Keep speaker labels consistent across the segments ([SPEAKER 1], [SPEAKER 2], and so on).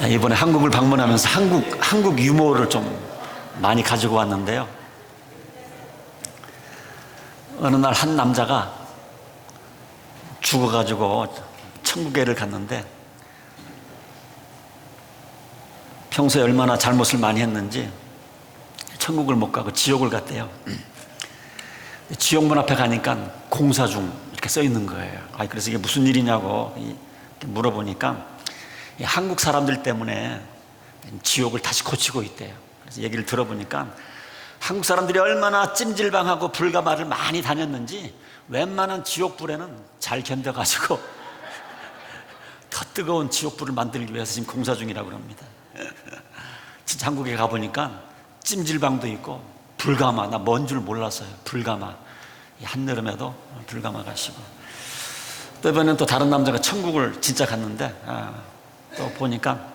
[SPEAKER 1] 이번에 한국을 방문하면서 한국 유머를 좀 많이 가지고 왔는데요. 어느 날 한 남자가 죽어가지고 천국에를 갔는데 평소에 얼마나 잘못을 많이 했는지 천국을 못 가고 지옥을 갔대요. 지옥문 앞에 가니까 공사 중 이렇게 써 있는 거예요. 그래서 이게 무슨 일이냐고 물어보니까 한국 사람들 때문에 지옥을 다시 고치고 있대요. 그래서 얘기를 들어보니까 한국 사람들이 얼마나 찜질방하고 불가마를 많이 다녔는지 웬만한 지옥불에는 잘 견뎌가지고 더 뜨거운 지옥불을 만들기 위해서 지금 공사 중이라고 합니다. 진짜 한국에 가보니까 찜질방도 있고 불가마, 나 뭔 줄 몰랐어요. 불가마, 한여름에도 불가마 가시고, 또 이번에는 또 다른 남자가 천국을 진짜 갔는데 또 보니까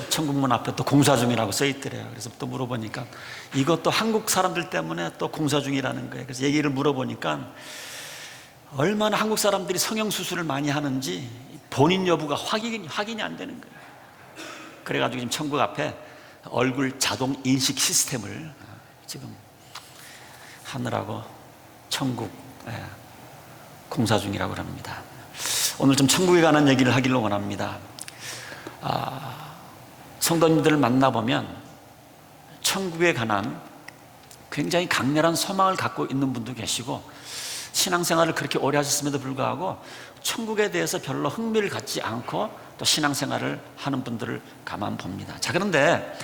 [SPEAKER 1] 천국문 앞에 또 공사 중이라고 써 있더래요. 그래서 또 물어보니까 이것도 한국 사람들 때문에 또 공사 중이라는 거예요. 그래서 얘기를 물어보니까 얼마나 한국 사람들이 성형수술을 많이 하는지 본인 여부가 확인이 안 되는 거예요. 그래가지고 지금 천국 앞에 얼굴 자동 인식 시스템을 지금 하느라고 천국 공사 중이라고 합니다. 오늘 좀 천국에 관한 얘기를 하기를 원합니다. 성도님들을 만나보면 천국에 관한 굉장히 강렬한 소망을 갖고 있는 분도 계시고, 신앙생활을 그렇게 오래 하셨음에도 불구하고 천국에 대해서 별로 흥미를 갖지 않고 또 신앙생활을 하는 분들을 가만 봅니다. 자, 그런데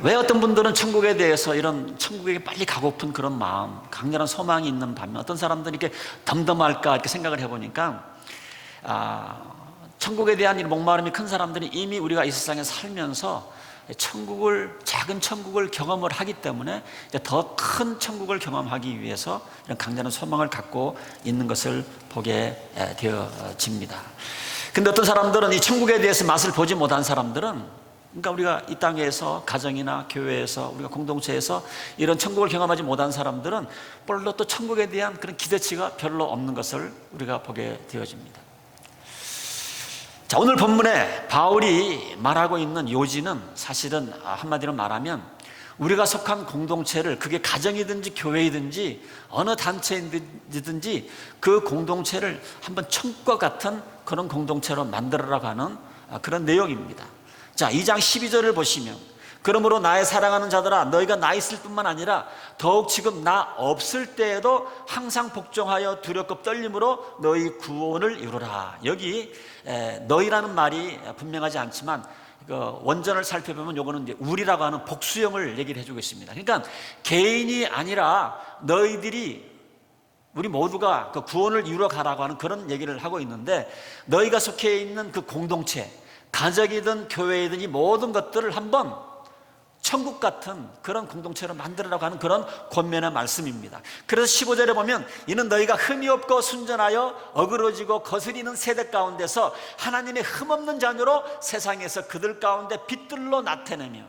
[SPEAKER 1] 왜 어떤 분들은 천국에 대해서 이런 천국에 빨리 가고픈 그런 마음, 강렬한 소망이 있는 반면 어떤 사람들은 이렇게 덤덤할까 이렇게 생각을 해보니까 천국에 대한 이 목마름이 큰 사람들이 이미 우리가 이 세상에 살면서 작은 천국을 경험을 하기 때문에 더 큰 천국을 경험하기 위해서 이런 강렬한 소망을 갖고 있는 것을 보게 되어집니다. 근데 어떤 사람들은 이 천국에 대해서 맛을 보지 못한 사람들은, 그러니까 우리가 이 땅에서 가정이나 교회에서 우리가 공동체에서 이런 천국을 경험하지 못한 사람들은 별로 또 천국에 대한 그런 기대치가 별로 없는 것을 우리가 보게 되어집니다. 자, 오늘 본문에 바울이 말하고 있는 요지는 사실은 한마디로 말하면 우리가 속한 공동체를, 그게 가정이든지 교회이든지 어느 단체이든지 그 공동체를 한번 천국과 같은 그런 공동체로 만들어라고 하는 그런 내용입니다. 자, 2장 12절을 보시면, 그러므로 나의 사랑하는 자들아, 너희가 나 있을 뿐만 아니라 더욱 지금 나 없을 때에도 항상 복종하여 두렵고 떨림으로 너희 구원을 이루라. 여기 너희라는 말이 분명하지 않지만 원전을 살펴보면 요거는 이제 우리라고 하는 복수형을 얘기를 해주고 있습니다. 그러니까 개인이 아니라 너희들이, 우리 모두가 그 구원을 이루어 가라고 하는 그런 얘기를 하고 있는데, 너희가 속해 있는 그 공동체, 가정이든 교회이든 이 모든 것들을 한번 천국 같은 그런 공동체로 만들어라고 하는 그런 권면의 말씀입니다. 그래서 15절에 보면 이는 너희가 흠이 없고 순전하여 어그러지고 거스리는 세대 가운데서 하나님의 흠없는 자녀로 세상에서 그들 가운데 빛들로 나타내며,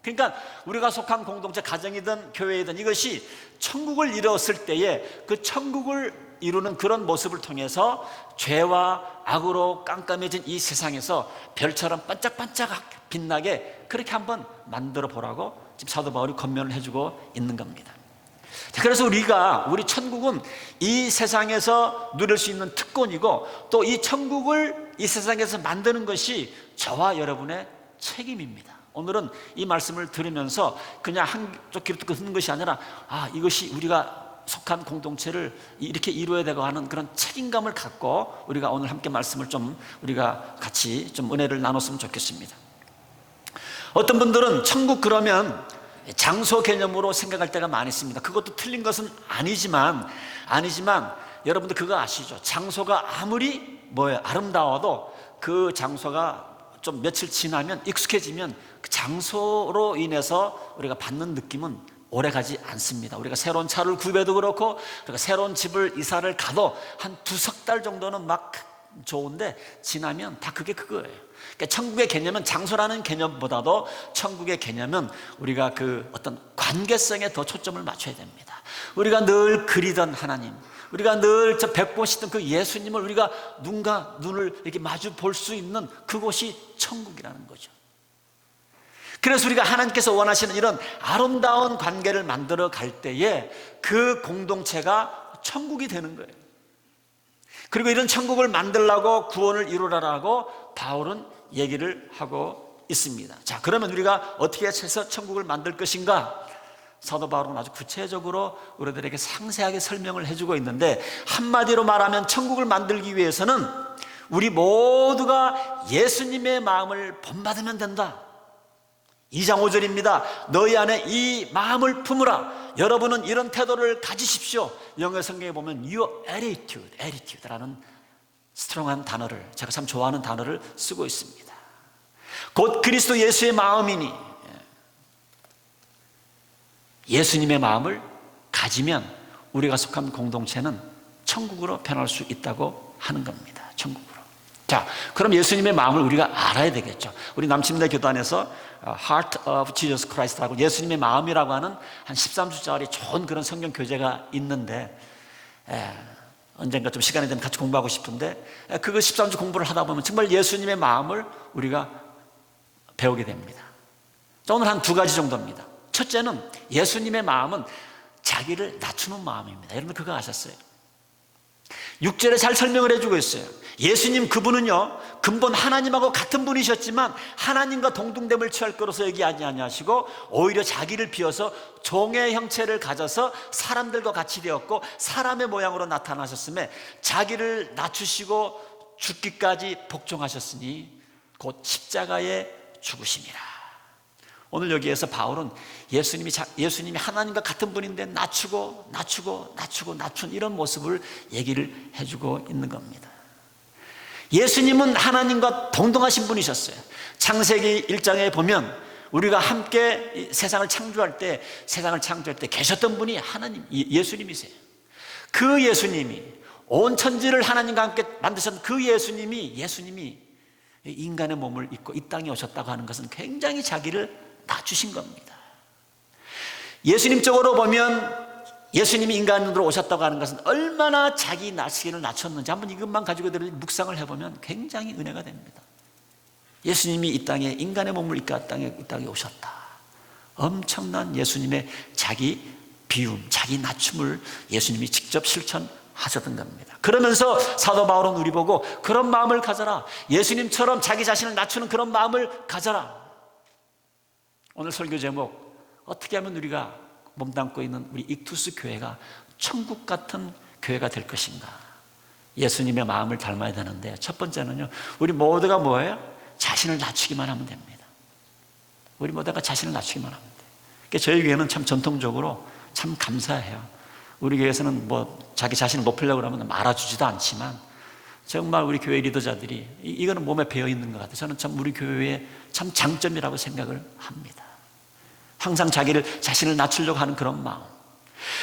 [SPEAKER 1] 그러니까 우리가 속한 공동체, 가정이든 교회이든 이것이 천국을 이루었을 때에 그 천국을 이루는 그런 모습을 통해서 죄와 악으로 깜깜해진 이 세상에서 별처럼 반짝반짝 빛나게 그렇게 한번 만들어 보라고 지금 사도 바울이 권면을 해주고 있는 겁니다. 그래서 우리 천국은 이 세상에서 누릴 수 있는 특권이고, 또 이 천국을 이 세상에서 만드는 것이 저와 여러분의 책임입니다. 오늘은 이 말씀을 들으면서 그냥 한쪽 귀로 듣는 것이 아니라 이것이 우리가 속한 공동체를 이렇게 이루어야 되고 하는 그런 책임감을 갖고 우리가 오늘 함께 말씀을 좀 우리가 같이 좀 은혜를 나눴으면 좋겠습니다. 어떤 분들은 천국 그러면 장소 개념으로 생각할 때가 많이 있습니다. 그것도 틀린 것은 아니지만 여러분들 그거 아시죠? 장소가 아무리 아름다워도 그 장소가 좀 며칠 지나면 익숙해지면 그 장소로 인해서 우리가 받는 느낌은 오래가지 않습니다. 우리가 새로운 차를 구입해도 그렇고, 우리가 새로운 집을 이사를 가도 한 두석 달 정도는 막 좋은데 지나면 다 그게 그거예요. 그러니까 천국의 개념은 장소라는 개념보다도 천국의 개념은 우리가 그 어떤 관계성에 더 초점을 맞춰야 됩니다. 우리가 늘 그리던 하나님, 우리가 늘 저 뵙보시던 그 예수님을 우리가 눈과 눈을 이렇게 마주 볼 수 있는 그곳이 천국이라는 거죠. 그래서 우리가 하나님께서 원하시는 이런 아름다운 관계를 만들어 갈 때에 그 공동체가 천국이 되는 거예요. 그리고 이런 천국을 만들라고 구원을 이루라라고 바울은 얘기를 하고 있습니다. 자, 그러면 우리가 어떻게 해서 천국을 만들 것인가? 사도 바울은 아주 구체적으로 우리들에게 상세하게 설명을 해주고 있는데, 한마디로 말하면 천국을 만들기 위해서는 우리 모두가 예수님의 마음을 본받으면 된다. 2장 5절입니다. 너희 안에 이 마음을 품으라. 여러분은 이런 태도를 가지십시오. 영어 성경에 보면 your attitude라는 스트롱한 단어를, 제가 참 좋아하는 단어를 쓰고 있습니다. 곧 그리스도 예수의 마음이니, 예수님의 마음을 가지면 우리가 속한 공동체는 천국으로 변할 수 있다고 하는 겁니다. 천국으로. 자, 그럼 예수님의 마음을 우리가 알아야 되겠죠. 우리 남침대 교단에서 Heart of Jesus Christ라고 예수님의 마음이라고 하는 한 13주짜리 좋은 그런 성경 교재가 있는데, 언젠가 좀 시간이 되면 같이 공부하고 싶은데, 그거 13주 공부를 하다 보면 정말 예수님의 마음을 우리가 배우게 됩니다. 오늘 한 2가지 정도입니다. 첫째는 예수님의 마음은 자기를 낮추는 마음입니다. 여러분 그거 아셨어요? 6절에 잘 설명을 해주고 있어요. 예수님 그분은요, 근본 하나님하고 같은 분이셨지만 하나님과 동등됨을 취할 거로서 얘기하지 아니하시고 오히려 자기를 비워서 종의 형체를 가져서 사람들과 같이 되었고 사람의 모양으로 나타나셨음에 자기를 낮추시고 죽기까지 복종하셨으니 곧 십자가에 죽으심이라. 오늘 여기에서 바울은 예수님이 하나님과 같은 분인데 낮춘 이런 모습을 얘기를 해주고 있는 겁니다. 예수님은 하나님과 동등하신 분이셨어요. 창세기 1장에 보면 우리가 함께 세상을 창조할 때 계셨던 분이 하나님, 예수님이세요. 그 예수님이 온 천지를 하나님과 함께 만드셨던 그 예수님이 인간의 몸을 입고 이 땅에 오셨다고 하는 것은 굉장히 자기를 낮추신 겁니다. 예수님 쪽으로 보면 예수님이 인간으로 오셨다고 하는 것은 얼마나 자기 자신을 낮췄는지 한번 이것만 가지고 묵상을 해보면 굉장히 은혜가 됩니다. 예수님이 이 땅에 인간의 몸을 입고 이 땅에 오셨다. 엄청난 예수님의 자기 비움, 자기 낮춤을 예수님이 직접 실천하셨던 겁니다. 그러면서 사도 바울은 우리 보고 그런 마음을 가져라. 예수님처럼 자기 자신을 낮추는 그런 마음을 가져라. 오늘 설교 제목, 어떻게 하면 우리가 몸담고 있는 우리 익투스 교회가 천국 같은 교회가 될 것인가? 예수님의 마음을 닮아야 되는데, 첫 번째는요, 우리 모두가 뭐예요? 자신을 낮추기만 하면 됩니다. 우리 모두가 자신을 낮추기만 하면 돼요. 그러니까 저희 교회는 참 전통적으로 참 감사해요. 우리 교회에서는 자기 자신을 높이려고 하면 알아주지도 않지만 정말 우리 교회 리더자들이 이거는 몸에 배어 있는 것 같아요. 저는 참 우리 교회의 참 장점이라고 생각을 합니다. 항상 자신을 낮추려고 하는 그런 마음.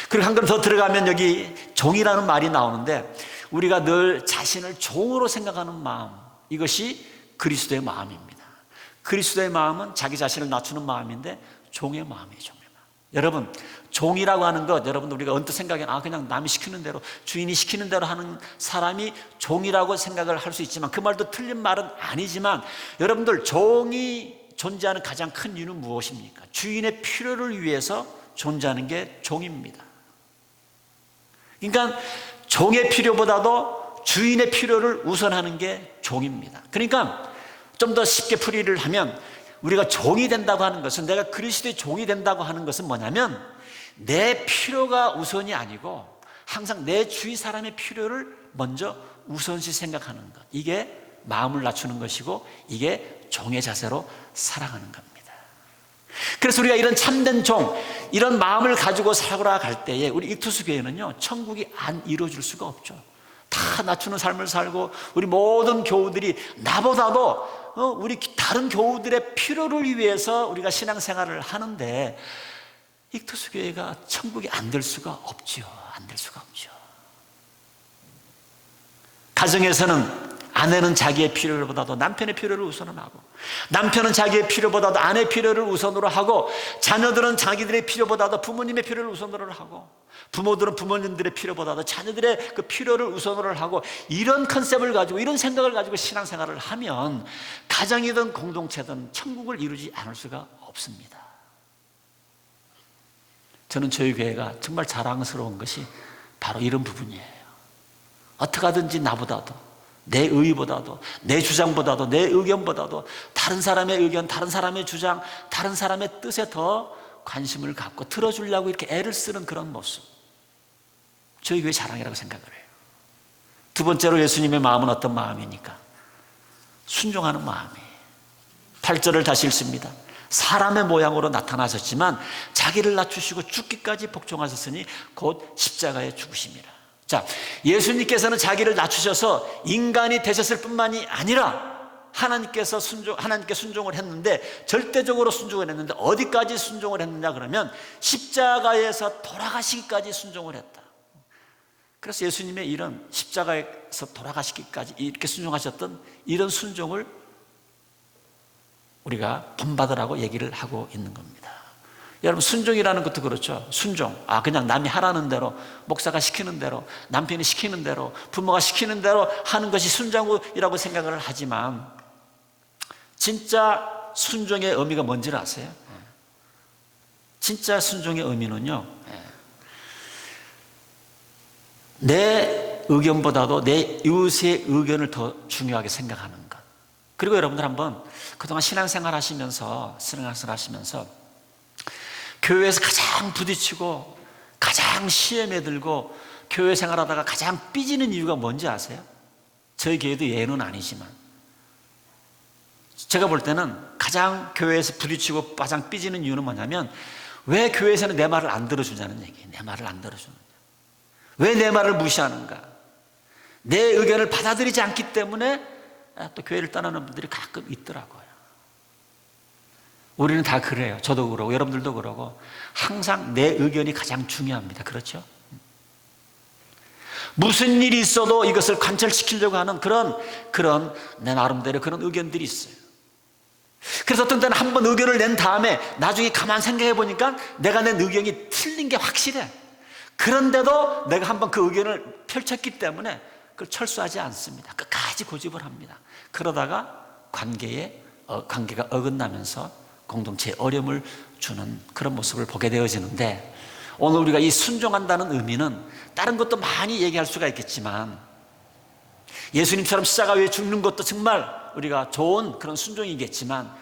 [SPEAKER 1] 그리고 한 걸음 더 들어가면 여기 종이라는 말이 나오는데, 우리가 늘 자신을 종으로 생각하는 마음, 이것이 그리스도의 마음입니다. 그리스도의 마음은 자기 자신을 낮추는 마음인데 종의 마음이에요. 종의 마음. 여러분, 종이라고 하는 것, 여러분들 우리가 언뜻 생각하면 그냥 남이 시키는 대로, 주인이 시키는 대로 하는 사람이 종이라고 생각을 할 수 있지만, 그 말도 틀린 말은 아니지만, 여러분들 종이 존재하는 가장 큰 이유는 무엇입니까? 주인의 필요를 위해서 존재하는 게 종입니다. 그러니까 종의 필요보다도 주인의 필요를 우선하는 게 종입니다. 그러니까 좀 더 쉽게 풀이를 하면, 우리가 종이 된다고 하는 것은, 내가 그리스도의 종이 된다고 하는 것은 뭐냐면, 내 필요가 우선이 아니고 항상 내 주위 사람의 필요를 먼저 우선시 생각하는 것, 이게 마음을 낮추는 것이고, 이게 종의 자세로 살아가는 겁니다. 그래서 우리가 이런 참된 종, 이런 마음을 가지고 살아갈 때에 우리 익투스 교회는요, 천국이 안 이루어질 수가 없죠. 다 낮추는 삶을 살고, 우리 모든 교우들이 나보다도 우리 다른 교우들의 필요를 위해서 우리가 신앙생활을 하는데, 익투스 교회가 천국이 안 될 수가 없죠. 안 될 수가 없죠. 가정에서는 아내는 자기의 필요보다도 남편의 필요를 우선으로 하고, 남편은 자기의 필요보다도 아내의 필요를 우선으로 하고, 자녀들은 자기들의 필요보다도 부모님의 필요를 우선으로 하고, 부모들은 부모님들의 필요보다도 자녀들의 그 필요를 우선으로 하고, 이런 컨셉을 가지고, 이런 생각을 가지고 신앙생활을 하면 가정이든 공동체든 천국을 이루지 않을 수가 없습니다. 저는 저희 교회가 정말 자랑스러운 것이 바로 이런 부분이에요. 어떻게 하든지 나보다도, 내 의의보다도, 내 주장보다도, 내 의견보다도 다른 사람의 의견, 다른 사람의 주장, 다른 사람의 뜻에 더 관심을 갖고 들어주려고 이렇게 애를 쓰는 그런 모습, 저희 교회 자랑이라고 생각을 해요. 두 번째로 예수님의 마음은 어떤 마음이니까? 순종하는 마음이에요. 8절을 다시 읽습니다. 사람의 모양으로 나타나셨지만 자기를 낮추시고 죽기까지 복종하셨으니 곧 십자가에 죽으심이라. 자, 예수님께서는 자기를 낮추셔서 인간이 되셨을 뿐만이 아니라 하나님께 순종을 했는데, 절대적으로 순종을 했는데 어디까지 순종을 했느냐 그러면 십자가에서 돌아가시기까지 순종을 했다. 그래서 예수님의 이런 십자가에서 돌아가시기까지 이렇게 순종하셨던 이런 순종을 우리가 본받으라고 얘기를 하고 있는 겁니다. 여러분, 순종이라는 것도 그렇죠. 순종, 그냥 남이 하라는 대로, 목사가 시키는 대로, 남편이 시키는 대로, 부모가 시키는 대로 하는 것이 순종이라고 생각을 하지만, 진짜 순종의 의미가 뭔지를 아세요? 진짜 순종의 의미는요, 내 의견보다도 내 이웃의 의견을 더 중요하게 생각하는 것. 그리고 여러분들 한번 그동안 신앙생활 하시면서 교회에서 가장 부딪히고 가장 시험에 들고 교회 생활하다가 가장 삐지는 이유가 뭔지 아세요? 저희 교회도 예는 아니지만 제가 볼 때는 가장 교회에서 부딪히고 가장 삐지는 이유는 뭐냐면, 왜 교회에서는 내 말을 안 들어주냐는 얘기예요. 내 말을 안 들어주느냐, 왜 내 말을 무시하는가, 내 의견을 받아들이지 않기 때문에 또 교회를 떠나는 분들이 가끔 있더라고요. 우리는 다 그래요. 저도 그러고 여러분들도 그러고 항상 내 의견이 가장 중요합니다. 그렇죠? 무슨 일이 있어도 이것을 관철시키려고 하는 그런 내 나름대로 그런 의견들이 있어요. 그래서 어떤 때는 한번 의견을 낸 다음에 나중에 가만 생각해 보니까 내가 낸 의견이 틀린 게 확실해. 그런데도 내가 한번 그 의견을 펼쳤기 때문에 그걸 철수하지 않습니다. 끝까지 고집을 합니다. 그러다가 관계가 어긋나면서 공동체에 어려움을 주는 그런 모습을 보게 되어지는데, 오늘 우리가 이 순종한다는 의미는 다른 것도 많이 얘기할 수가 있겠지만, 예수님처럼 십자가 위에 죽는 것도 정말 우리가 좋은 그런 순종이겠지만,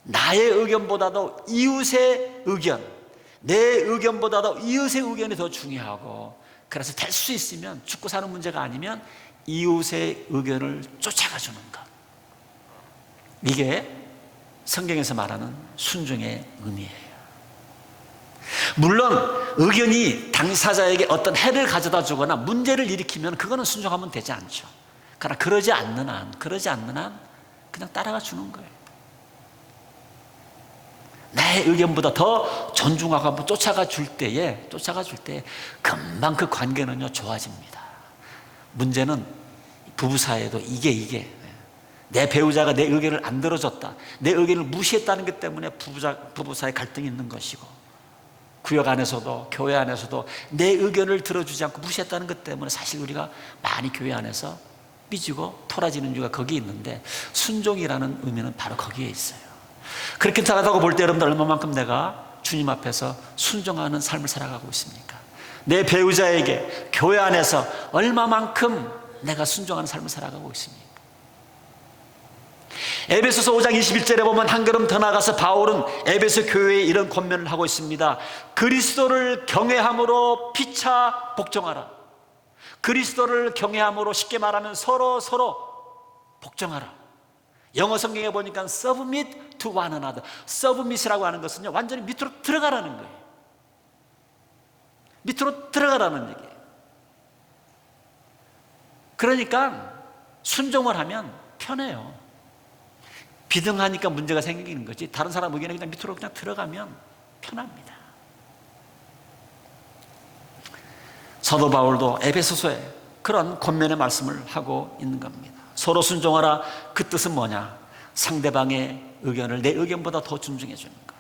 [SPEAKER 1] 나의 의견보다도 이웃의 의견, 내 의견보다도 이웃의 의견이 더 중요하고, 그래서 될 수 있으면 죽고 사는 문제가 아니면 이웃의 의견을 쫓아가주는 것, 이게 성경에서 말하는 순종의 의미예요. 물론 의견이 당사자에게 어떤 해를 가져다 주거나 문제를 일으키면 그거는 순종하면 되지 않죠. 그러나 그러지 않는 한 그냥 따라가 주는 거예요. 내 의견보다 더 존중하고 한번 쫓아가 줄 때에 금방 그 관계는요 좋아집니다. 문제는 부부 사이에도 이게 내 배우자가 내 의견을 안 들어줬다, 내 의견을 무시했다는 것 때문에 부부 사이 갈등이 있는 것이고, 구역 안에서도 교회 안에서도 내 의견을 들어주지 않고 무시했다는 것 때문에 사실 우리가 많이 교회 안에서 삐지고 토라지는 이유가 거기에 있는데, 순종이라는 의미는 바로 거기에 있어요. 그렇게 살아가고 볼 때 여러분들 얼마만큼 내가 주님 앞에서 순종하는 삶을 살아가고 있습니까? 내 배우자에게 교회 안에서 얼마만큼 내가 순종하는 삶을 살아가고 있습니까? 에베소서 5장 21절에 보면 한 걸음 더 나가서 바울은 에베소 교회에 이런 권면을 하고 있습니다. 그리스도를 경외함으로 피차 복종하라. 그리스도를 경외함으로, 쉽게 말하면 서로 복종하라. 영어 성경에 보니까 submit to one another. submit이라고 하는 것은요, 완전히 밑으로 들어가라는 거예요. 밑으로 들어가라는 얘기예요. 그러니까 순종을 하면 편해요. 비등하니까 문제가 생기는 거지, 다른 사람 의견에 그냥 밑으로 그냥 들어가면 편합니다. 사도 바울도 에베소서에 그런 권면의 말씀을 하고 있는 겁니다. 서로 순종하라. 그 뜻은 뭐냐? 상대방의 의견을 내 의견보다 더 존중해 주는 것.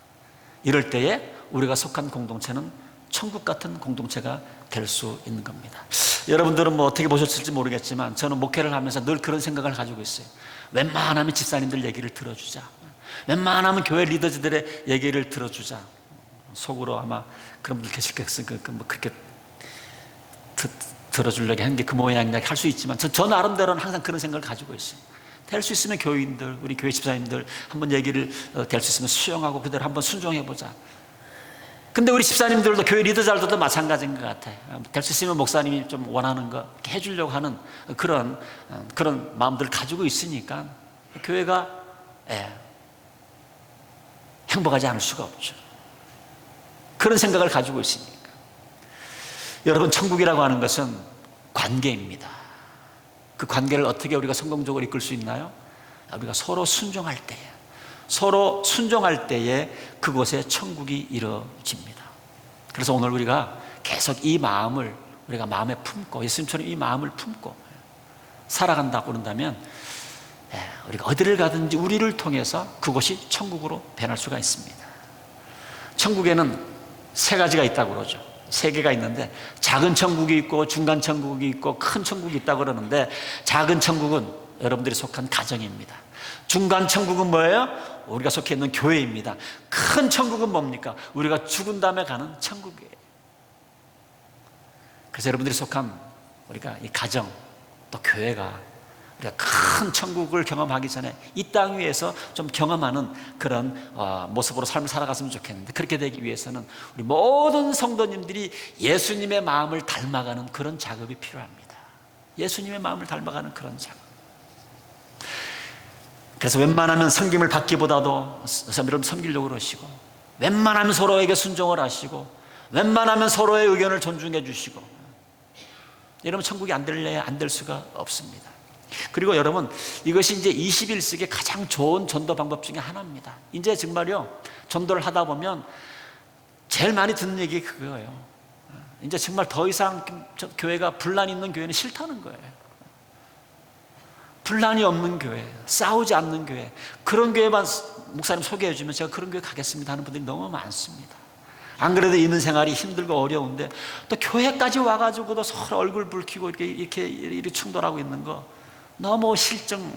[SPEAKER 1] 이럴 때에 우리가 속한 공동체는 천국 같은 공동체가 될 수 있는 겁니다. 여러분들은 뭐 어떻게 보셨을지 모르겠지만 저는 목회를 하면서 늘 그런 생각을 가지고 있어요. 웬만하면 집사님들 얘기를 들어주자. 웬만하면 교회 리더들의 얘기를 들어주자. 속으로 아마 그런 분들 계실 거예요. 뭐 그렇게 들어주려고 하는 게 그 모양이냐 할 수 있지만 저 나름대로는 항상 그런 생각을 가지고 있어요. 될 수 있으면 교인들, 우리 교회 집사님들 한번 얘기를 될 수 있으면 수용하고 그대로 한번 순종해보자. 근데 우리 집사님들도 교회 리더자들도 마찬가지인 것 같아요. 될 수 있으면 목사님이 좀 원하는 거 해주려고 하는 그런 마음들을 가지고 있으니까 교회가 행복하지 않을 수가 없죠. 그런 생각을 가지고 있으니까. 여러분, 천국이라고 하는 것은 관계입니다. 그 관계를 어떻게 우리가 성공적으로 이끌 수 있나요? 우리가 서로 순종할 때에, 서로 순종할 때에 그곳에 천국이 이루어집니다. 그래서 오늘 우리가 계속 이 마음을 우리가 마음에 품고, 예수님처럼 이 마음을 품고 살아간다고 그런다면 우리가 어디를 가든지 우리를 통해서 그곳이 천국으로 변할 수가 있습니다. 천국에는 세 가지가 있다고 그러죠. 세 개가 있는데 작은 천국이 있고 중간 천국이 있고 큰 천국이 있다고 그러는데, 작은 천국은 여러분들이 속한 가정입니다. 중간 천국은 뭐예요? 우리가 속해 있는 교회입니다. 큰 천국은 뭡니까? 우리가 죽은 다음에 가는 천국이에요. 그래서 여러분들이 속한 우리가 이 가정 또 교회가 우리가 큰 천국을 경험하기 전에 이 땅 위에서 좀 경험하는 그런 모습으로 삶을 살아갔으면 좋겠는데, 그렇게 되기 위해서는 우리 모든 성도님들이 예수님의 마음을 닮아가는 그런 작업이 필요합니다. 예수님의 마음을 닮아가는 그런 작업. 그래서 웬만하면 섬김을 받기보다도 여러분 섬기려고 그러시고, 웬만하면 서로에게 순종을 하시고, 웬만하면 서로의 의견을 존중해 주시고, 이러면 천국이 안 될 수가 없습니다. 그리고 여러분, 이것이 이제 21세기의 가장 좋은 전도 방법 중에 하나입니다. 이제 정말요, 전도를 하다 보면 제일 많이 듣는 얘기 그거예요. 이제 정말 더 이상 교회가 분란이 있는 교회는 싫다는 거예요. 분란이 없는 교회, 싸우지 않는 교회, 그런 교회만 목사님 소개해 주면 제가 그런 교회 가겠습니다 하는 분들이 너무 많습니다. 안 그래도 있는 생활이 힘들고 어려운데 또 교회까지 와가지고도 서로 얼굴 붉히고 이렇게 충돌하고 있는 거 너무 실증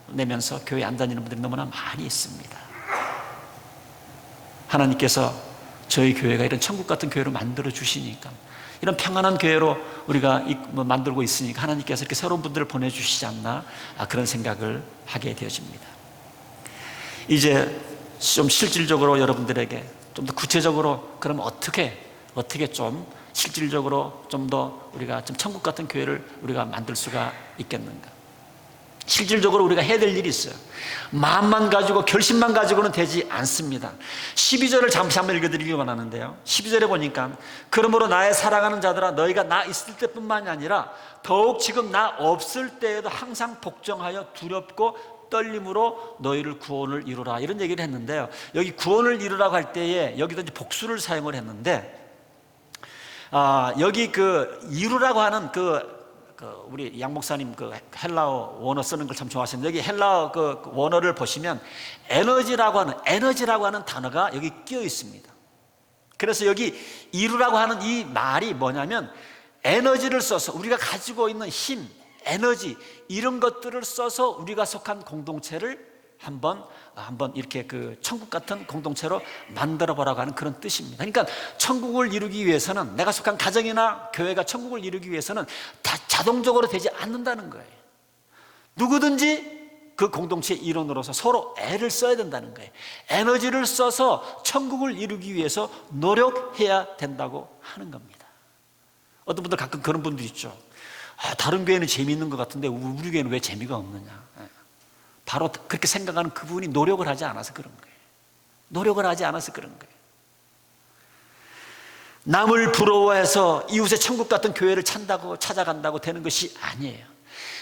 [SPEAKER 1] 내면서 교회 안 다니는 분들이 너무나 많이 있습니다. 하나님께서 저희 교회가 이런 천국 같은 교회로 만들어 주시니까, 이런 평안한 교회로 우리가 만들고 있으니까 하나님께서 이렇게 새로운 분들을 보내주시지 않나, 그런 생각을 하게 되어집니다. 이제 좀 실질적으로 여러분들에게 좀 더 구체적으로, 그럼 어떻게 좀 실질적으로 좀 더 우리가 좀 천국 같은 교회를 우리가 만들 수가 있겠는가? 실질적으로 우리가 해야 될 일이 있어요. 마음만 가지고 결심만 가지고는 되지 않습니다. 12절을 잠시 한번 읽어드리기 원하는데요, 12절에 보니까 그러므로 나의 사랑하는 자들아, 너희가 나 있을 때뿐만이 아니라 더욱 지금 나 없을 때에도 항상 복종하여 두렵고 떨림으로 너희를 구원을 이루라, 이런 얘기를 했는데요, 여기 구원을 이루라고 할 때에 여기도 이제 복수를 사용을 했는데, 여기 그 이루라고 하는 우리 양 목사님 헬라어 원어 쓰는 걸 참 좋아하시는데, 여기 헬라어 원어를 보시면 에너지라고 하는 단어가 여기 끼어 있습니다. 그래서 여기 이루라고 하는 이 말이 뭐냐면, 에너지를 써서 우리가 가지고 있는 힘, 에너지, 이런 것들을 써서 우리가 속한 공동체를 한번 이렇게 천국 같은 공동체로 만들어 보라고 하는 그런 뜻입니다. 그러니까 천국을 이루기 위해서는, 내가 속한 가정이나 교회가 천국을 이루기 위해서는 다 자동적으로 되지 않는다는 거예요. 누구든지 그 공동체의 일원으로서 서로 애를 써야 된다는 거예요. 에너지를 써서 천국을 이루기 위해서 노력해야 된다고 하는 겁니다. 어떤 분들 가끔 그런 분들 있죠. 다른 교회는 재미있는 것 같은데 우리 교회는 왜 재미가 없느냐. 바로 그렇게 생각하는 그분이 노력을 하지 않아서 그런 거예요. 노력을 하지 않아서 그런 거예요. 남을 부러워해서 이웃의 천국 같은 교회를 찾아간다고 되는 것이 아니에요.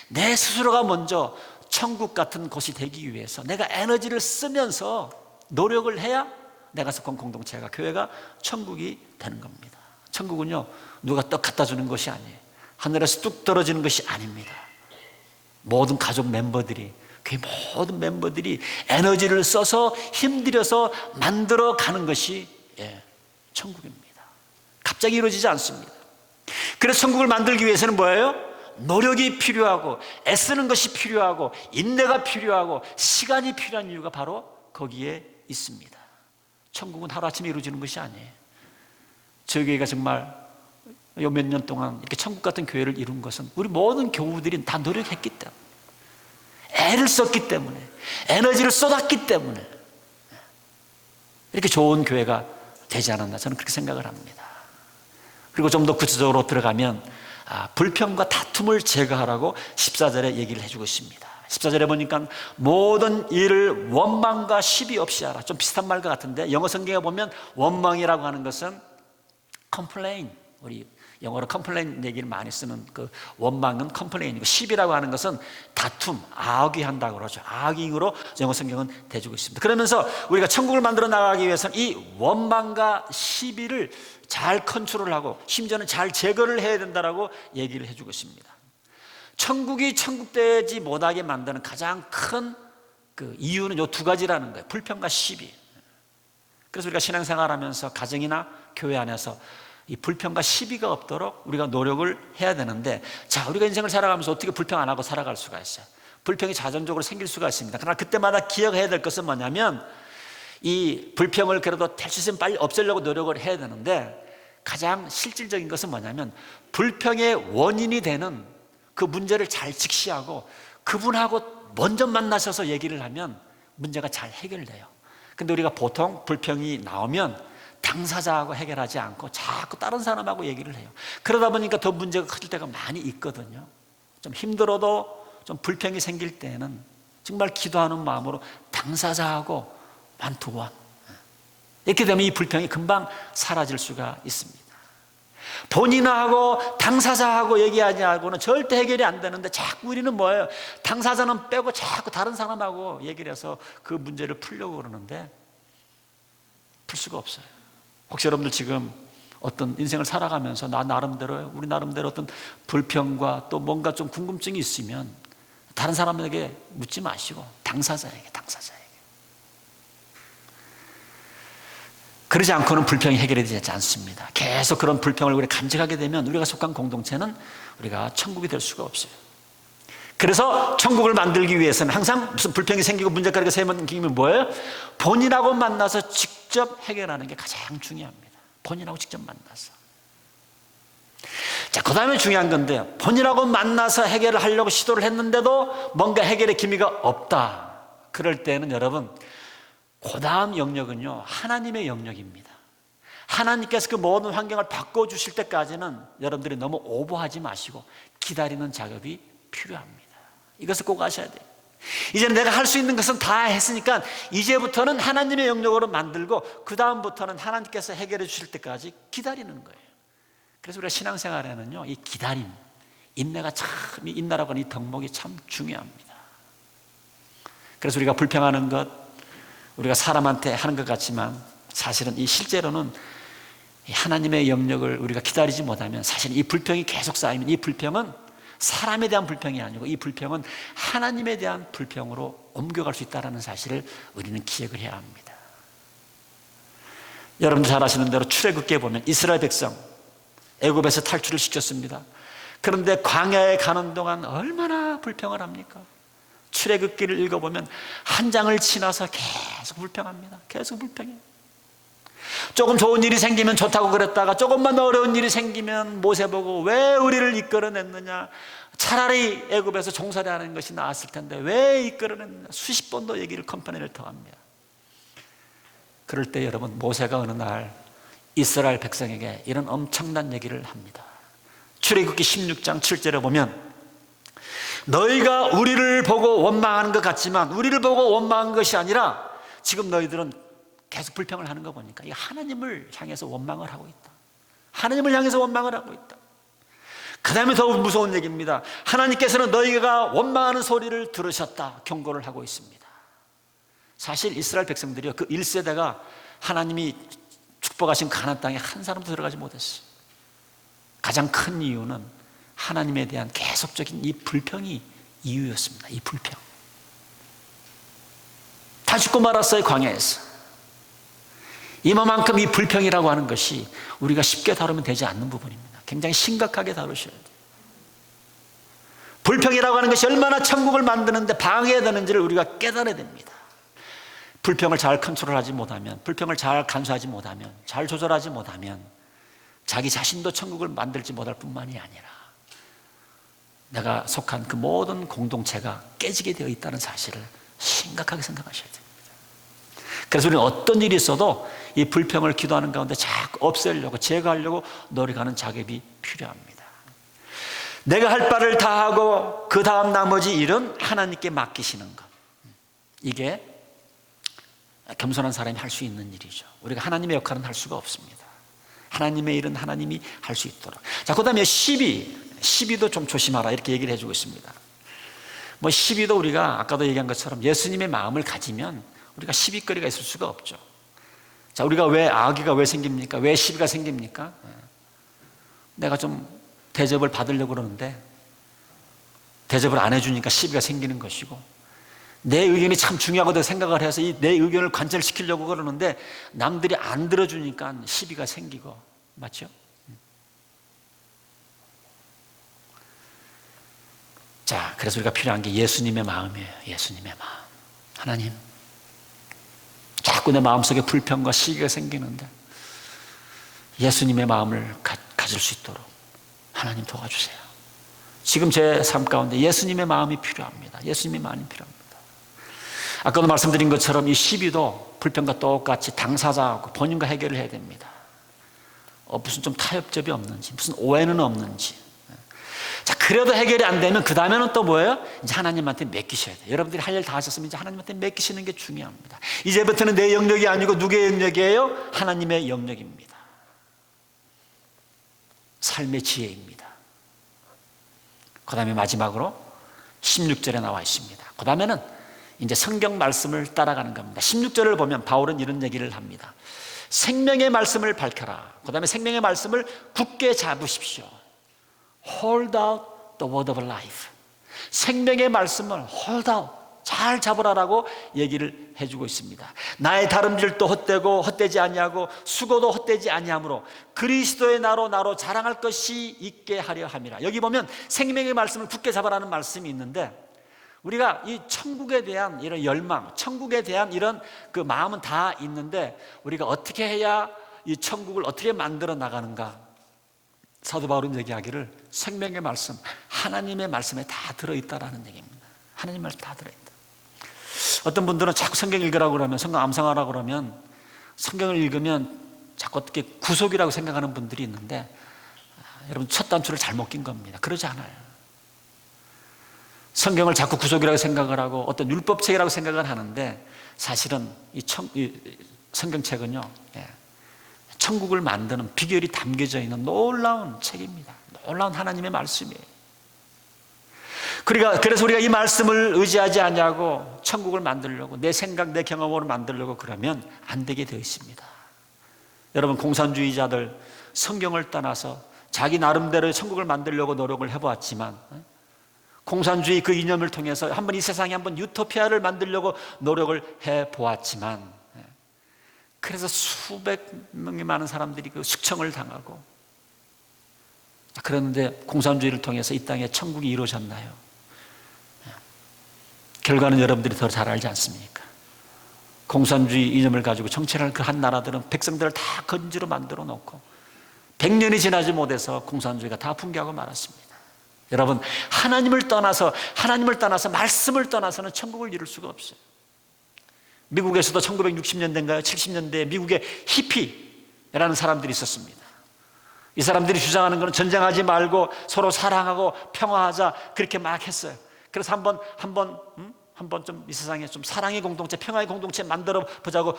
[SPEAKER 1] 내 스스로가 먼저 천국 같은 곳이 되기 위해서 내가 에너지를 쓰면서 노력을 해야 내가 속한 공동체가, 교회가 천국이 되는 겁니다. 천국은요, 누가 떡 갖다 주는 것이 아니에요. 하늘에서 뚝 떨어지는 것이 아닙니다. 모든 가족 멤버들이, 교회 모든 멤버들이 에너지를 써서 힘들여서 만들어 가는 것이 천국입니다. 갑자기 이루어지지 않습니다. 그래서 천국을 만들기 위해서는 뭐예요? 노력이 필요하고 애쓰는 것이 필요하고 인내가 필요하고 시간이 필요한 이유가 바로 거기에 있습니다. 천국은 하루아침에 이루어지는 것이 아니에요. 저희 교회가 정말 요 몇 년 동안 이렇게 천국 같은 교회를 이룬 것은 우리 모든 교우들이 다 노력했기 때문에, 애를 썼기 때문에, 에너지를 쏟았기 때문에 이렇게 좋은 교회가 되지 않았나, 저는 그렇게 생각을 합니다. 그리고 좀 더 구체적으로 들어가면 불평과 다툼을 제거하라고 14절에 얘기를 해주고 있습니다. 14절에 보니까 모든 일을 원망과 시비 없이 하라. 좀 비슷한 말과 같은데 영어 성경에 보면 원망이라고 하는 것은 complain, 우리 영어로 complain 얘기를 많이 쓰는 그 원망은 complain이고, 시비라고 하는 것은 다툼, argue한다고 그러죠. arguing으로 영어 성경은 대주고 있습니다. 그러면서 우리가 천국을 만들어 나가기 위해서는 이 원망과 시비를 잘 컨트롤하고 심지어는 잘 제거를 해야 된다라고 얘기를 해주고 있습니다. 천국이 천국되지 못하게 만드는 가장 큰 그 이유는 이 두 가지라는 거예요. 불평과 시비. 그래서 우리가 신앙생활하면서 가정이나 교회 안에서 이 불평과 시비가 없도록 우리가 노력을 해야 되는데, 자, 우리가 인생을 살아가면서 어떻게 불평 안 하고 살아갈 수가 있어요? 불평이 자연적으로 생길 수가 있습니다. 그러나 그때마다 기억해야 될 것은 뭐냐면, 이 불평을 그래도 될 수 있으면 빨리 없애려고 노력을 해야 되는데, 가장 실질적인 것은 뭐냐면 불평의 원인이 되는 그 문제를 잘 직시하고 그분하고 먼저 만나셔서 얘기를 하면 문제가 잘 해결돼요. 근데 우리가 보통 불평이 나오면 당사자하고 해결하지 않고 자꾸 다른 사람하고 얘기를 해요. 그러다 보니까 더 문제가 커질 때가 많이 있거든요. 좀 힘들어도 좀 불평이 생길 때는 정말 기도하는 마음으로 당사자하고 완투원, 이렇게 되면 이 불평이 금방 사라질 수가 있습니다. 본인하고 당사자하고 얘기하냐고는 절대 해결이 안 되는데, 자꾸 우리는 뭐예요? 당사자는 빼고 자꾸 다른 사람하고 얘기를 해서 그 문제를 풀려고 그러는데 풀 수가 없어요. 혹시 여러분들 지금 어떤 인생을 살아가면서 우리 나름대로 어떤 불평과 또 뭔가 좀 궁금증이 있으면 다른 사람에게 묻지 마시고 당사자에게. 그러지 않고는 불평이 해결이 되지 않습니다. 계속 그런 불평을 우리가 간직하게 되면 우리가 속한 공동체는 우리가 천국이 될 수가 없어요. 그래서 천국을 만들기 위해서는 항상 무슨 불평이 생기고 문제거리가 생기면 뭐예요? 본인하고 만나서 직접 해결하는 게 가장 중요합니다. 본인하고 직접 만나서. 자, 그 다음에 중요한 건데요, 본인하고 만나서 해결을 하려고 시도를 했는데도 뭔가 해결의 기미가 없다. 그럴 때는 여러분, 그 다음 영역은요, 하나님의 영역입니다. 하나님께서 그 모든 환경을 바꿔주실 때까지는 여러분들이 너무 오버하지 마시고 기다리는 작업이 필요합니다. 이것을 꼭 아셔야 돼요. 이제는 내가 할 수 있는 것은 다 했으니까 이제부터는 하나님의 영역으로 만들고 그 다음부터는 하나님께서 해결해 주실 때까지 기다리는 거예요. 그래서 우리가 신앙생활에는요, 이 기다림, 인내가 참, 이 인내라고 하는 이 덕목이 참 중요합니다. 그래서 우리가 불평하는 것, 우리가 사람한테 하는 것 같지만 사실은 이 실제로는 하나님의 영역을 우리가 기다리지 못하면 사실 이 불평이 계속 쌓이면 이 불평은 사람에 대한 불평이 아니고 이 불평은 하나님에 대한 불평으로 옮겨갈 수 있다는 사실을 우리는 기억을 해야 합니다. 여러분들 잘 아시는 대로 출애굽기에 보면 이스라엘 백성 애굽에서 탈출을 시켰습니다. 그런데 광야에 가는 동안 얼마나 불평을 합니까? 출애굽기를 읽어보면 한 장을 지나서 계속 불평합니다. 계속 불평해요. 조금 좋은 일이 생기면 좋다고 그랬다가 조금만 어려운 일이 생기면 모세 보고 왜 우리를 이끌어냈느냐, 차라리 애굽에서 종살이 하는 것이 나았을 텐데 왜 이끌어냈느냐, 수십 번도 얘기를 컴플레인을 더합니다. 그럴 때 여러분, 모세가 어느 날 이스라엘 백성에게 이런 엄청난 얘기를 합니다. 출애굽기 16장 7절에 보면 너희가 우리를 보고 원망하는 것 같지만 우리를 보고 원망한 것이 아니라 지금 너희들은 계속 불평을 하는 거 보니까 이 하나님을 향해서 원망을 하고 있다. 하나님을 향해서 원망을 하고 있다. 그 다음에 더욱 무서운 얘기입니다. 하나님께서는 너희가 원망하는 소리를 들으셨다 경고를 하고 있습니다. 사실 이스라엘 백성들이요, 그 1세대가 하나님이 축복하신 가나안 땅에 한 사람도 들어가지 못했어요. 가장 큰 이유는 하나님에 대한 계속적인 이 불평이 이유였습니다. 이 불평. 다 죽고 말았어요, 광야에서. 이만큼 이 불평이라고 하는 것이 우리가 쉽게 다루면 되지 않는 부분입니다. 굉장히 심각하게 다루셔야 돼요. 불평이라고 하는 것이 얼마나 천국을 만드는데 방해되는지를 우리가 깨달아야 됩니다. 불평을 잘 컨트롤하지 못하면, 불평을 잘 간수하지 못하면, 잘 조절하지 못하면 자기 자신도 천국을 만들지 못할 뿐만이 아니라 내가 속한 그 모든 공동체가 깨지게 되어 있다는 사실을 심각하게 생각하셔야 됩니다. 그래서 우리는 어떤 일이 있어도 이 불평을 기도하는 가운데 자꾸 없애려고, 제거하려고 노력하는 자격이 필요합니다. 내가 할 바를 다 하고 그 다음 나머지 일은 하나님께 맡기시는 것, 이게 겸손한 사람이 할 수 있는 일이죠. 우리가 하나님의 역할은 할 수가 없습니다. 하나님의 일은 하나님이 할 수 있도록. 자, 그 다음에 시비도 좀 조심하라, 이렇게 얘기를 해주고 있습니다. 뭐 시비도 우리가 아까도 얘기한 것처럼 예수님의 마음을 가지면 우리가 시비거리가 있을 수가 없죠. 자, 우리가 왜 악의가 왜 생깁니까? 왜 시비가 생깁니까? 내가 좀 대접을 받으려고 그러는데 대접을 안 해주니까 시비가 생기는 것이고, 내 의견이 참 중요하다고 생각을 해서 이 내 의견을 관철시키려고 그러는데 남들이 안 들어주니까 시비가 생기고, 맞죠? 자, 그래서 우리가 필요한 게 예수님의 마음이에요. 예수님의 마음. 하나님, 자꾸 내 마음속에 불평과 시기가 생기는데 예수님의 마음을 가질 수 있도록 하나님 도와주세요. 지금 제 삶 가운데 예수님의 마음이 필요합니다. 예수님의 마음이 필요합니다. 아까도 말씀드린 것처럼 이 시비도 불평과 똑같이 당사자하고 본인과 해결을 해야 됩니다. 무슨 좀 타협점이 없는지, 무슨 오해는 없는지. 자, 그래도 해결이 안 되면 그 다음에는 또 뭐예요? 이제 하나님한테 맡기셔야 돼요. 여러분들이 할 일 다 하셨으면 이제 하나님한테 맡기시는 게 중요합니다. 이제부터는 내 영역이 아니고 누구의 영역이에요? 하나님의 영역입니다. 삶의 지혜입니다. 그 다음에 마지막으로 16절에 나와 있습니다. 그 다음에는 이제 성경 말씀을 따라가는 겁니다. 16절을 보면 바울은 이런 얘기를 합니다. 생명의 말씀을 밝혀라. 그 다음에 생명의 말씀을 굳게 잡으십시오. Hold out the word of life. 생명의 말씀을 hold out, 잘 잡으라라고 얘기를 해주고 있습니다. 나의 다름질도 헛되고 헛되지 아니하고 수고도 헛되지 아니하므로 그리스도의 나로 자랑할 것이 있게 하려 함이라. 여기 보면 생명의 말씀을 굳게 잡으라는 말씀이 있는데, 우리가 이 천국에 대한 이런 열망, 천국에 대한 이런 그 마음은 다 있는데 우리가 어떻게 해야 이 천국을 어떻게 만들어 나가는가? 사도 바울은 얘기하기를 생명의 말씀, 하나님의 말씀에 다 들어있다라는 얘기입니다. 하나님 말씀 다 들어있다. 어떤 분들은 자꾸 성경 읽으라고 그러면, 성경 암송하라고 그러면 성경을 읽으면 자꾸 어떻게 구속이라고 생각하는 분들이 있는데, 여러분 첫 단추를 잘못 낀 겁니다. 그러지 않아요. 성경을 자꾸 구속이라고 생각을 하고 어떤 율법책이라고 생각을 하는데, 사실은 이 성경책은요, 천국을 만드는 비결이 담겨져 있는 놀라운 책입니다. 놀라운 하나님의 말씀이에요. 그래서 우리가 이 말씀을 의지하지 않냐고 천국을 만들려고, 내 생각, 내 경험으로 만들려고 그러면 안 되게 되어 있습니다. 여러분, 공산주의자들 성경을 떠나서 자기 나름대로 천국을 만들려고 노력을 해보았지만, 공산주의 그 이념을 통해서 한번 이 세상에 한번 유토피아를 만들려고 노력을 해보았지만, 그래서 수백 명이 많은 사람들이 그 숙청을 당하고, 그런데 공산주의를 통해서 이 땅에 천국이 이루어졌나요? 결과는 여러분들이 더 잘 알지 않습니까? 공산주의 이념을 가지고 정치를 그 한 나라들은 백성들을 다 건지로 만들어 놓고 100년이 지나지 못해서 공산주의가 다 붕괴하고 말았습니다. 여러분, 하나님을 떠나서 말씀을 떠나서는 천국을 이룰 수가 없어요. 미국에서도 1960년대인가요? 70년대에 미국에 히피라는 사람들이 있었습니다. 이 사람들이 주장하는 것은 전쟁하지 말고 서로 사랑하고 평화하자, 그렇게 막 했어요. 그래서 한번 좀 이 세상에 좀 사랑의 공동체, 평화의 공동체 만들어 보자고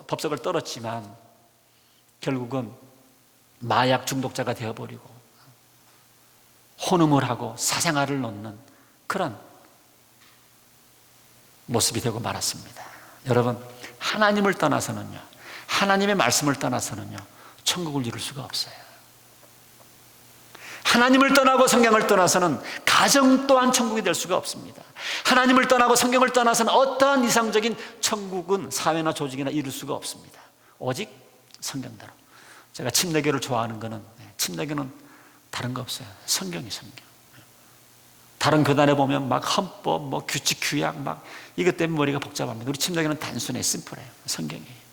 [SPEAKER 1] 법석을 떨었지만 결국은 마약 중독자가 되어버리고 혼음을 하고 사생활을 놓는 그런 모습이 되고 말았습니다. 여러분, 하나님을 떠나서는요, 하나님의 말씀을 떠나서는요, 천국을 이룰 수가 없어요. 하나님을 떠나고 성경을 떠나서는 가정 또한 천국이 될 수가 없습니다. 하나님을 떠나고 성경을 떠나서는 어떠한 이상적인 천국은 사회나 조직이나 이룰 수가 없습니다. 오직 성경대로. 제가 침례교를 좋아하는 거는, 침례교는 다른 거 없어요. 성경이 성경. 다른 교단에 보면 막 헌법, 뭐 규칙, 규약, 막 이것 때문에 머리가 복잡합니다. 우리 침례교는 단순해, 심플해요. 성경이에요.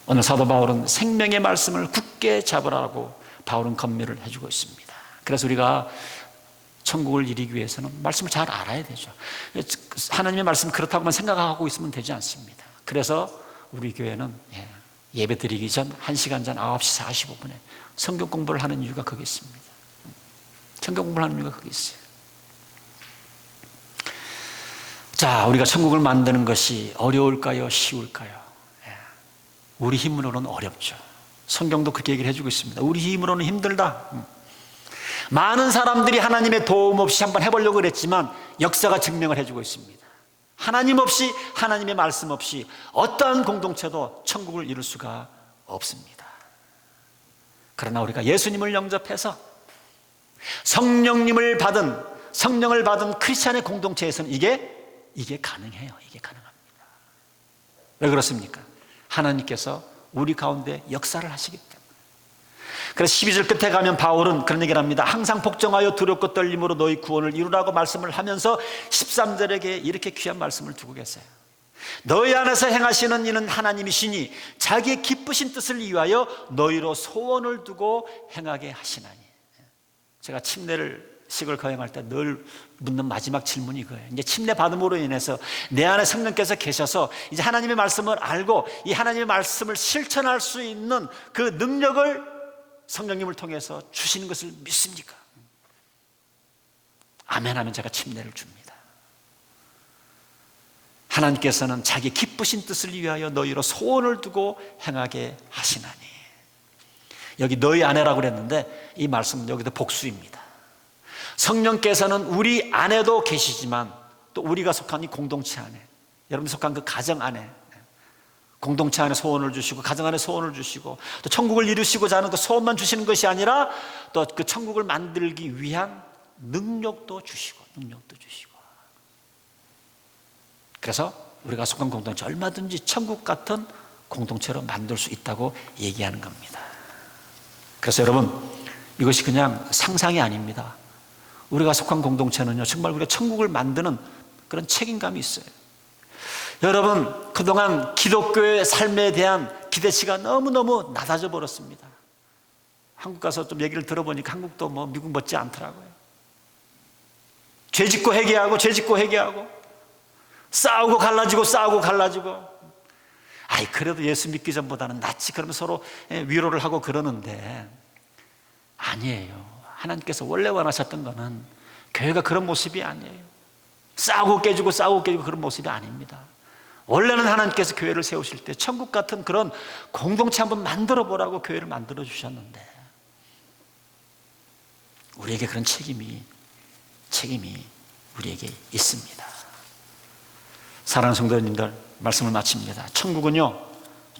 [SPEAKER 1] 오늘 사도 바울은 생명의 말씀을 굳게 잡으라고 바울은 권면을 해주고 있습니다. 그래서 우리가 천국을 이루기 위해서는 말씀을 잘 알아야 되죠. 하나님의 말씀 그렇다고만 생각하고 있으면 되지 않습니다. 그래서 우리 교회는 예배 드리기 전 1시간 전 9시 45분에 성경 공부를 하는 이유가 거기 있습니다. 성경 공부를 하는 이유가 거기 있어요. 자, 우리가 천국을 만드는 것이 어려울까요? 쉬울까요? 우리 힘으로는 어렵죠. 성경도 그렇게 얘기를 해주고 있습니다. 우리 힘으로는 힘들다. 많은 사람들이 하나님의 도움 없이 한번 해보려고 그랬지만 역사가 증명을 해주고 있습니다. 하나님 없이, 하나님의 말씀 없이 어떠한 공동체도 천국을 이룰 수가 없습니다. 그러나 우리가 예수님을 영접해서 성령을 받은 크리스찬의 공동체에서는 이게 가능해요. 이게 가능합니다. 왜 그렇습니까? 하나님께서 우리 가운데 역사를 하시기 때문에. 그래서 12절 끝에 가면 바울은 그런 얘기를 합니다. 항상 복종하여 두렵고 떨림으로 너희 구원을 이루라고 말씀을 하면서 13절에게 이렇게 귀한 말씀을 두고 계세요. 너희 안에서 행하시는 이는 하나님이시니 자기의 기쁘신 뜻을 위하여 너희로 소원을 두고 행하게 하시나니. 제가 침례식을 거행할 때 늘 묻는 마지막 질문이 그거예요. 이제 침례 받음으로 인해서 내 안에 성령께서 계셔서 이제 하나님의 말씀을 알고 이 하나님의 말씀을 실천할 수 있는 그 능력을 성령님을 통해서 주시는 것을 믿습니까? 아멘 하면 제가 침례를 줍니다. 하나님께서는 자기 기쁘신 뜻을 위하여 너희로 소원을 두고 행하게 하시나니. 여기 너희 안에라고 그랬는데 이 말씀은 여기도 복수입니다. 성령께서는 우리 안에도 계시지만 또 우리가 속한 이 공동체 안에, 여러분 속한 그 가정 안에, 공동체 안에 소원을 주시고 가정 안에 소원을 주시고 또 천국을 이루시고자 하는 그 소원만 주시는 것이 아니라 또 그 천국을 만들기 위한 능력도 주시고. 그래서 우리가 속한 공동체 얼마든지 천국 같은 공동체로 만들 수 있다고 얘기하는 겁니다. 그래서 여러분, 이것이 그냥 상상이 아닙니다. 우리가 속한 공동체는요, 정말 우리가 천국을 만드는 그런 책임감이 있어요. 여러분, 그동안 기독교의 삶에 대한 기대치가 너무너무 낮아져 버렸습니다. 한국 가서 좀 얘기를 들어보니까 한국도 뭐 미국 못지 않더라고요. 죄 짓고 회개하고 싸우고 갈라지고 그래도 예수 믿기 전보다는 낫지, 그러면 서로 위로를 하고 그러는데 아니에요. 하나님께서 원래 원하셨던 거는 교회가 그런 모습이 아니에요. 싸우고 깨지고 그런 모습이 아닙니다. 원래는 하나님께서 교회를 세우실 때 천국 같은 그런 공동체 한번 만들어 보라고 교회를 만들어 주셨는데 우리에게 그런 책임이 우리에게 있습니다. 사랑하는 성도님들, 말씀을 마칩니다. 천국은요,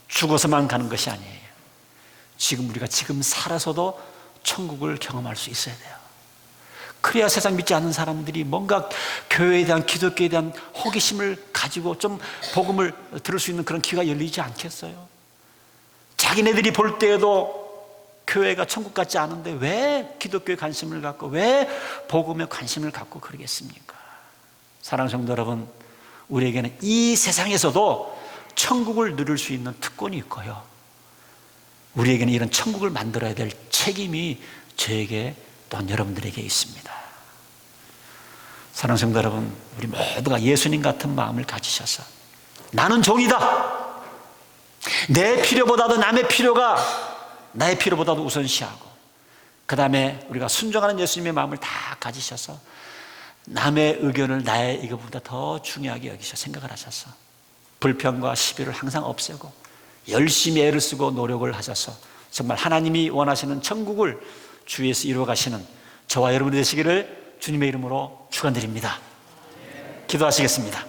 [SPEAKER 1] 죽어서만 가는 것이 아니에요. 우리가 지금 살아서도 천국을 경험할 수 있어야 돼요. 그래야 세상 믿지 않는 사람들이 뭔가 교회에 대한, 기독교에 대한 호기심을 가지고 좀 복음을 들을 수 있는 그런 기회가 열리지 않겠어요? 자기네들이 볼 때에도 교회가 천국 같지 않은데 왜 기독교에 관심을 갖고, 왜 복음에 관심을 갖고 그러겠습니까? 사랑하는 성도 여러분, 우리에게는 이 세상에서도 천국을 누릴 수 있는 특권이 있고요, 우리에게는 이런 천국을 만들어야 될 책임이 저에게 또한 여러분들에게 있습니다. 사랑하는 성도 여러분, 우리 모두가 예수님 같은 마음을 가지셔서 나는 종이다, 내 필요보다도 남의 필요가 나의 필요보다도 우선시하고, 그 다음에 우리가 순종하는 예수님의 마음을 다 가지셔서 남의 의견을 나의 이것보다 더 중요하게 여기셔 생각을 하셔서 불평과 시비를 항상 없애고 열심히 애를 쓰고 노력을 하셔서 정말 하나님이 원하시는 천국을 주위에서 이루어가시는 저와 여러분이 되시기를 주님의 이름으로 축원드립니다. 기도하시겠습니다.